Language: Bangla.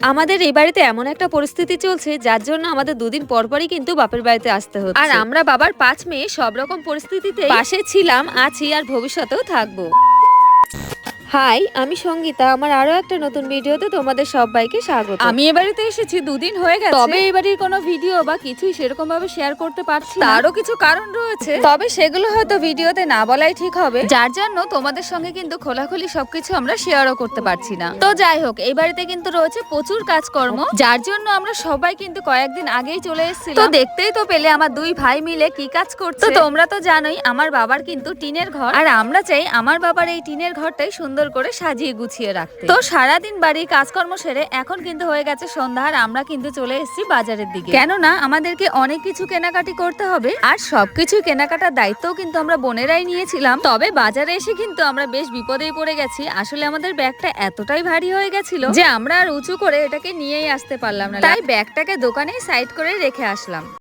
আমাদের এই বাড়িতে এমন একটা পরিস্থিতি চলছে যার জন্য আমাদের দুদিন পর পরই কিন্তু বাপের বাড়িতে আসতে হচ্ছে। আর আমরা বাবার ৫ মেয়ে সব রকম পরিস্থিতিতে পাশে ছিলাম, আছি আর ভবিষ্যতেও থাকবো। হাই, আমি সঙ্গীতা। আমার আরো একটা নতুন ভিডিওতে তোমাদের সবাইকে স্বাগত। আমি এ বাড়িতে এসেছি ২ দিন হয়ে গেছে, তবে এই বাড়ির কোনো ভিডিও বা কিছুই সেরকম ভাবে শেয়ার করতে পারছি না। তারও কিছু কারণ রয়েছে, তবে সেগুলো হয়তো ভিডিওতে না বলাই ঠিক হবে, যার জন্য তোমাদের সঙ্গে কিন্তু খোলাখুলি সবকিছু আমরা শেয়ারও করতে পারছি না। তো যাই হোক, এই বাড়িতে কিন্তু রয়েছে প্রচুর কাজকর্ম, যার জন্য আমরা সবাই কিন্তু কয়েকদিন আগেই চলে এসেছিলাম। তো দেখতেই তো পেলে আমার ২ ভাই মিলে কি কাজ করছে। তো তোমরা তো জানোই আমার বাবার কিন্তু টিনের ঘর, আর আমরা চাই আমার বাবার এই টিনের ঘরটাই সুন্দর করে সাজিয়ে গুছিয়ে রাখতে। তো সারাদিন বাড়ির কাজকর্ম সেরে এখন কিন্তু হয়ে গেছে সন্ধ্যা, আর আমরা কিন্তু চলে এসেছি বাজারের দিকে। কেননা আমাদেরকে অনেক কিছু কেনাকাটি করতে হবে, আর সবকিছু কেনাকাটার দায়িত্বও কিন্তু আমরা বোনেরাই নিয়েছিলাম। তবে বাজারে এসে কিন্তু আমরা বেশ বিপদেই পড়ে গেছি। আসলে আমাদের ব্যাগটা এতটাই ভারী হয়ে গেছিল যে আমরা আর উঁচু করে এটাকে নিয়েই আসতে পারলাম না, তাই ব্যাগটাকে দোকানেই সাইড করে রেখে আসলাম।